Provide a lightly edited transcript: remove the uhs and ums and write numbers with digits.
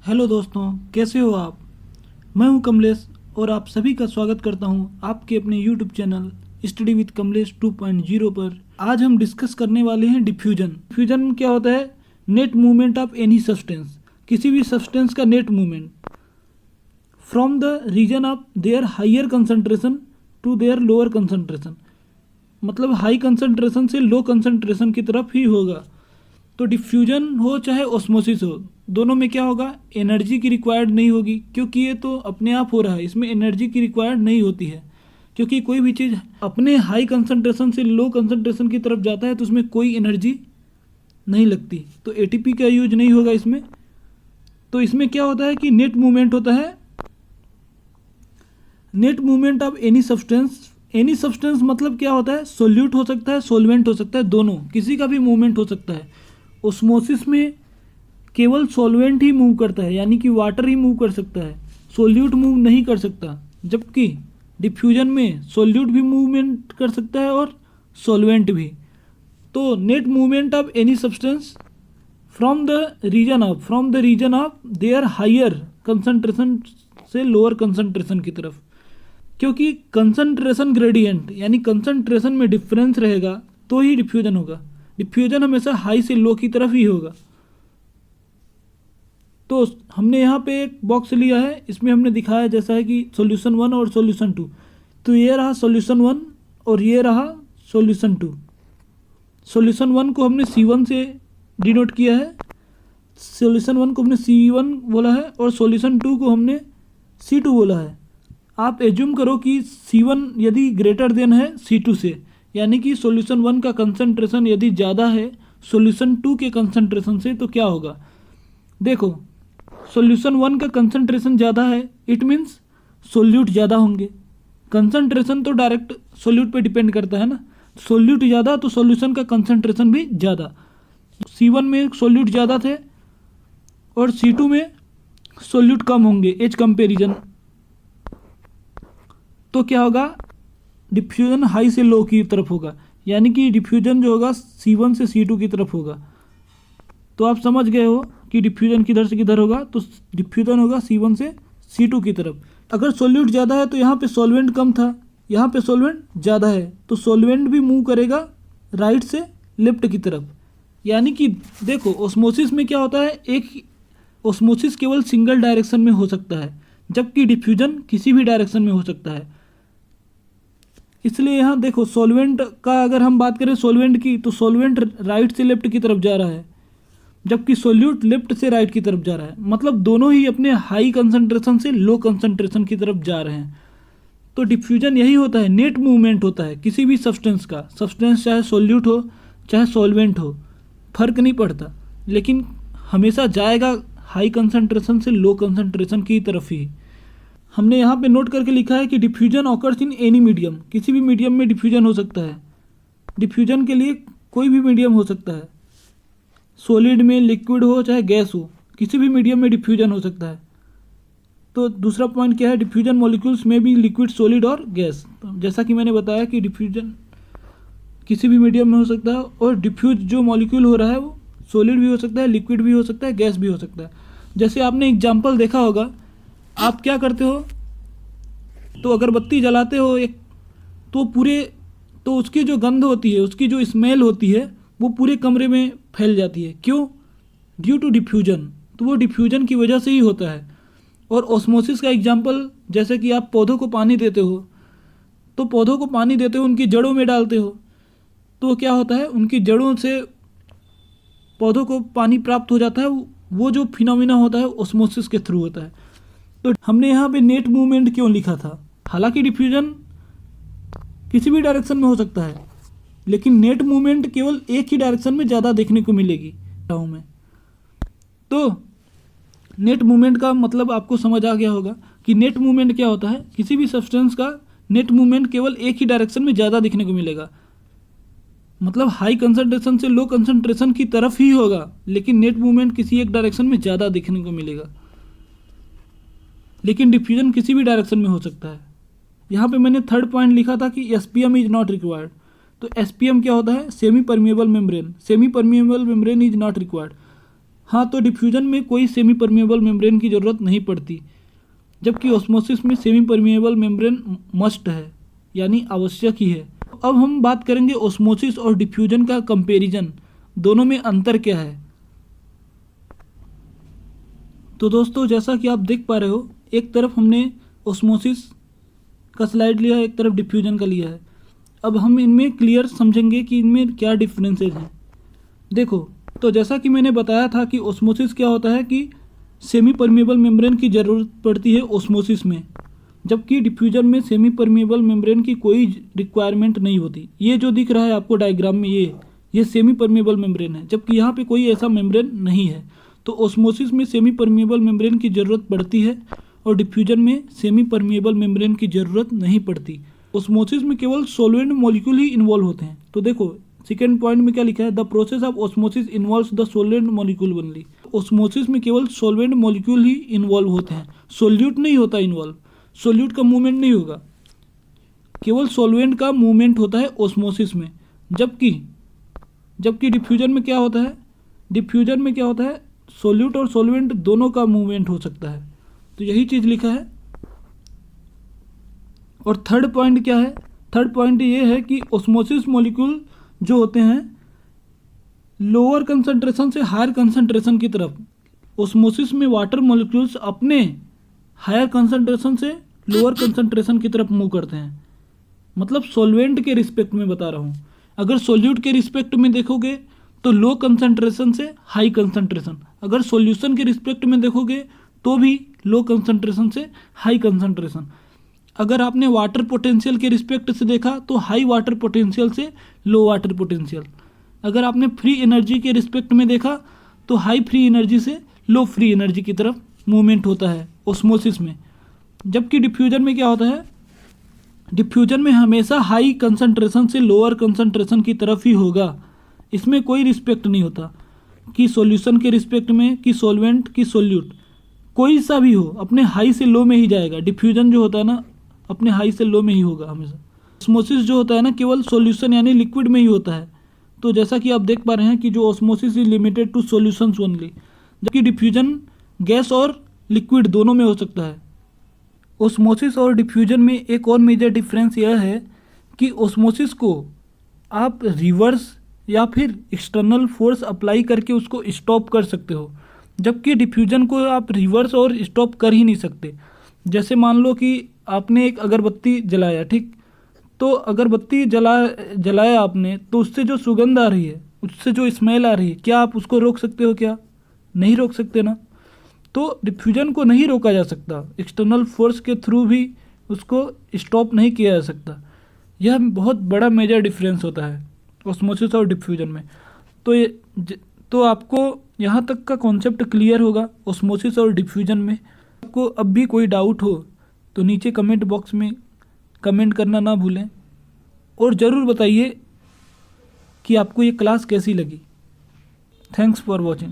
Hello दोस्तों, कैसे हो आप। मैं हूं कमलेश और आप सभी का स्वागत करता हूं आपके अपने YouTube channel study with Kamlesh 2.0 पर। आज हम डिस्कस करने वाले हैं डिफ्यूजन। डिफ्यूजन क्या होता है? Net movement of any substance, किसी भी सब्सटेंस का net movement from the region of their higher concentration to their lower concentration, मतलब हाई कंसंट्रेशन से लो कंसंट्रेशन की तरफ ही होगा। तो डिफ्यूजन हो चाहे ऑस्मोसिस हो, दोनों में क्या होगा? एनर्जी की रिक्वायर्ड नहीं होगी, क्योंकि ये तो अपने आप हो रहा है, इसमें एनर्जी की रिक्वायर्ड नहीं होती है। क्योंकि कोई भी चीज़ अपने हाई कंसंट्रेशन से लो कंसंट्रेशन की तरफ जाता है तो उसमें कोई एनर्जी नहीं लगती, तो एटीपी का यूज नहीं होगा इसमें। तो इसमें क्या होता है कि नेट मूवमेंट होता है, net movement of any substance. Any substance मतलब क्या होता है? सोल्यूट हो सकता है, सोलवेंट हो सकता है, दोनों, किसी का भी मूवमेंट हो सकता है। ओस्मोसिस में केवल सॉल्वेंट ही मूव करता है, यानी कि वाटर ही मूव कर सकता है, सोल्यूट मूव नहीं कर सकता। जबकि डिफ्यूजन में सोल्यूट भी मूवमेंट कर सकता है और सॉल्वेंट भी। तो net movement of any substance from the region of their higher concentration से लोअर कंसंट्रेशन की तरफ। क्योंकि कंसंट्रेशन ग्रेडियंट यानी कंसंट्रेशन में डिफरेंस रहेगा तो ही डिफ्यूजन होगा। डिफ्यूजन हमेशा हाई से लो की तरफ ही होगा। तो हमने यहाँ पे एक बॉक्स लिया है, इसमें हमने दिखाया जैसा है कि सॉल्यूशन 1 और सॉल्यूशन 2। तो ये रहा सॉल्यूशन 1 और ये रहा सॉल्यूशन 2। सॉल्यूशन 1 को हमने C1 से डिनोट किया है, सॉल्यूशन 1 को हमने C1 बोला है और सॉल्यूशन 2 को हमने C2 बोला है। आप एज्यूम करो कि C1 यदि ग्रेटर देन है C2 से, यानी कि सॉल्यूशन 1 का कंसंट्रेशन यदि ज़्यादा है सॉल्यूशन 2 के कंसंट्रेशन से, तो क्या होगा? देखो, सॉल्यूशन 1 का कंसंट्रेशन ज़्यादा है, इट मीन्स सोल्यूट ज़्यादा होंगे। कंसंट्रेशन तो डायरेक्ट सोल्यूट पे डिपेंड करता है ना, सोल्यूट ज़्यादा तो सॉल्यूशन का कंसंट्रेशन भी ज़्यादा। C1 में सोल्यूट ज़्यादा थे और C2 में सोल्यूट कम होंगे एज कंपेरिजन। तो क्या होगा? डिफ्यूजन हाई से लो की तरफ होगा, यानी कि डिफ्यूजन जो होगा C1 से C2 की तरफ होगा। तो आप समझ गए हो कि डिफ्यूजन किधर से किधर होगा। तो डिफ्यूजन होगा C1 से C2 की तरफ। अगर सॉल्यूट ज़्यादा है तो यहाँ पे सॉल्वेंट कम था, यहाँ पे सॉल्वेंट ज़्यादा है, तो सॉल्वेंट भी मूव करेगा राइट से लेफ्ट की तरफ। यानी कि देखो, ऑस्मोसिस में क्या होता है, एक ऑस्मोसिस केवल सिंगल डायरेक्शन में हो सकता है, जबकि डिफ्यूजन किसी भी डायरेक्शन में हो सकता है। इसलिए यहाँ देखो, सॉल्वेंट का अगर हम बात करें सॉल्वेंट की, तो सॉल्वेंट राइट से लेफ्ट की तरफ जा रहा है, जबकि सोल्यूट लेफ्ट से राइट की तरफ जा रहा है। मतलब दोनों ही अपने हाई कंसंट्रेशन से लो कंसंट्रेशन की तरफ जा रहे हैं। तो डिफ्यूजन यही होता है, नेट मूवमेंट होता है किसी भी सब्सटेंस का। सब्सटेंस चाहे सोल्यूट हो चाहे सॉल्वेंट हो, फर्क नहीं पड़ता, लेकिन हमेशा जाएगा हाई कंसंट्रेशन से लो कंसंट्रेशन की तरफ ही। हमने यहाँ पे नोट करके लिखा है कि diffusion occurs in any medium, किसी भी मीडियम में डिफ्यूजन हो सकता है। डिफ्यूजन के लिए कोई भी मीडियम हो सकता है, सॉलिड में, लिक्विड हो चाहे गैस हो, किसी भी मीडियम में डिफ्यूजन हो सकता है। तो दूसरा पॉइंट क्या है? डिफ्यूजन मॉलिक्यूल्स में भी लिक्विड, सॉलिड और गैस। तो जैसा कि मैंने बताया कि डिफ्यूजन किसी भी मीडियम में हो सकता है, और डिफ्यूज जो मॉलिक्यूल हो रहा है वो सॉलिड भी हो सकता है, लिक्विड भी हो सकता है, गैस भी हो सकता है। जैसे आपने एग्जाम्पल देखा होगा, आप क्या करते हो, तो अगरबत्ती जलाते हो एक, तो तो उसकी जो गंध होती है, उसकी जो स्मेल होती है, वो पूरे कमरे में फैल जाती है। क्यों? Due to diffusion. तो वो डिफ्यूजन की वजह से ही होता है। और ऑस्मोसिस का एग्जाम्पल, जैसे कि आप पौधों को पानी देते हो, तो पौधों को पानी देते हो, उनकी जड़ों में डालते हो, तो क्या होता है, उनकी जड़ों से पौधों को पानी प्राप्त हो जाता है। वो जो फिनोमिना होता है ऑस्मोसिस के थ्रू होता है। तो हमने यहाँ पे नेट मूवमेंट क्यों लिखा था? हालांकि डिफ्यूजन किसी भी डायरेक्शन में हो सकता है, लेकिन नेट मूवमेंट केवल एक ही डायरेक्शन में ज़्यादा देखने को मिलेगी में। तो नेट मूवमेंट का मतलब आपको समझ आ गया होगा कि नेट मूवमेंट क्या होता है। किसी भी सब्सटेंस का नेट मूवमेंट केवल एक ही डायरेक्शन में ज़्यादा देखने को मिलेगा, मतलब हाई कंसंट्रेशन से लो कंसंट्रेशन की तरफ ही होगा, लेकिन नेट मूवमेंट किसी एक डायरेक्शन में ज़्यादा देखने को मिलेगा। लेकिन डिफ्यूजन किसी भी डायरेक्शन में हो सकता है। यहाँ पे मैंने थर्ड पॉइंट लिखा था कि SPM इज नॉट रिक्वायर्ड। तो SPM क्या होता है? Semi permeable membrane. Semi permeable membrane is not required. हाँ, तो डिफ्यूजन में कोई सेमी परमिएबल मेम्ब्रेन की ज़रूरत नहीं पड़ती, जबकि ऑस्मोसिस में सेमी परमिएबल मेम्ब्रेन मस्ट है, यानी आवश्यक ही है। अब हम बात करेंगे ऑस्मोसिस और डिफ्यूजन का कंपैरिजन, दोनों में अंतर क्या है। तो दोस्तों, जैसा कि आप देख पा रहे हो, एक तरफ हमने ऑस्मोसिस का स्लाइड लिया है, एक तरफ डिफ्यूजन का लिया है। अब हम इनमें क्लियर समझेंगे कि इनमें क्या डिफरेंसेस हैं। देखो, तो जैसा कि मैंने बताया था कि ऑस्मोसिस क्या होता है कि सेमी परमिएबल मेम्ब्रेन की ज़रूरत पड़ती है ऑस्मोसिस में, जबकि डिफ्यूजन में सेमी परमिएबल मेम्ब्रेन की कोई रिक्वायरमेंट नहीं होती। ये जो दिख रहा है आपको डायग्राम में, ये सेमी परमिएबल मेम्ब्रेन है, जबकि यहाँ पे कोई ऐसा मेम्ब्रेन नहीं है। तो ऑस्मोसिस में सेमी परमिएबल मेम्ब्रेन की ज़रूरत पड़ती है और डिफ्यूजन में सेमी परमिएबल मेम्ब्रेन की ज़रूरत नहीं पड़ती। ऑस्मोसिस में केवल सॉल्वेंट मॉलिक्यूल ही इन्वॉल्व होते हैं। तो देखो, सेकेंड पॉइंट में क्या लिखा है, the process of osmosis involves the solvent molecule only. Osmosis में केवल सॉल्वेंट मॉलिक्यूल ही इन्वॉल्व होते हैं, सोल्यूट नहीं होता इन्वॉल्व, सोल्यूट का मूवमेंट नहीं होगा, केवल सॉल्वेंट का मूवमेंट होता है ऑस्मोसिस में। जबकि डिफ्यूजन में क्या होता है, सोल्यूट और सॉल्वेंट दोनों का मूवमेंट हो सकता है। तो यही चीज़ लिखा है। और थर्ड पॉइंट क्या है, थर्ड पॉइंट ये है कि ऑस्मोसिस मॉलिक्यूल जो होते हैं लोअर कंसंट्रेशन से हायर कंसंट्रेशन की तरफ, ऑस्मोसिस में वाटर मॉलिक्यूल्स अपने हायर कंसंट्रेशन से लोअर कंसंट्रेशन की तरफ मूव करते हैं। मतलब सॉल्वेंट के रिस्पेक्ट में बता रहा हूँ। अगर सॉल्यूट के रिस्पेक्ट में देखोगे तो लो कंसंट्रेशन से हाई कंसंट्रेशन, अगर सॉल्यूशन के रिस्पेक्ट में देखोगे तो भी लो कंसंट्रेशन से हाई कंसंट्रेशन। अगर आपने वाटर पोटेंशियल के रिस्पेक्ट से देखा तो हाई वाटर पोटेंशियल से लो वाटर पोटेंशियल। अगर आपने फ्री एनर्जी के रिस्पेक्ट में देखा तो हाई फ्री एनर्जी से लो फ्री एनर्जी की तरफ मूवमेंट होता है ऑस्मोसिस में। जबकि डिफ्यूजन में क्या होता है, डिफ्यूजन में हमेशा हाई कंसंट्रेशन से लोअर कंसंट्रेशन की तरफ ही होगा। इसमें कोई रिस्पेक्ट नहीं होता कि सॉल्यूशन के रिस्पेक्ट में, कि सॉल्वेंट, कि सोल्यूट, कोई सा भी हो, अपने हाई से लो में ही जाएगा। डिफ्यूजन जो होता है ना, अपने हाई से लो में ही होगा हमेशा। ऑस्मोसिस जो होता है ना, केवल सॉल्यूशन यानी लिक्विड में ही होता है। तो जैसा कि आप देख पा रहे हैं कि जो osmosis is limited to solutions only, जबकि डिफ्यूजन गैस और लिक्विड दोनों में हो सकता है। ऑस्मोसिस और डिफ्यूजन में एक और मेजर डिफरेंस यह है कि ऑस्मोसिस को आप रिवर्स या फिर एक्सटर्नल फोर्स अप्लाई करके उसको स्टॉप कर सकते हो, जबकि डिफ्यूजन को आप रिवर्स और स्टॉप कर ही नहीं सकते। जैसे मान लो कि आपने एक अगरबत्ती जलाया, ठीक, तो अगरबत्ती जलाया आपने, तो उससे जो सुगंध आ रही है, उससे जो स्मेल आ रही है, क्या आप उसको रोक सकते हो? क्या नहीं रोक सकते ना। तो डिफ्यूजन को नहीं रोका जा सकता, एक्सटर्नल फोर्स के थ्रू भी उसको स्टॉप नहीं किया जा सकता। यह बहुत बड़ा मेजर डिफरेंस होता है ऑस्मोसिस और डिफ्यूजन में। तो आपको यहाँ तक का कॉन्सेप्ट क्लियर होगा ऑस्मोसिस और डिफ्यूजन में। आपको अब भी कोई डाउट हो तो नीचे कमेंट बॉक्स में कमेंट करना ना भूलें, और ज़रूर बताइए कि आपको ये क्लास कैसी लगी। Thanks for watching.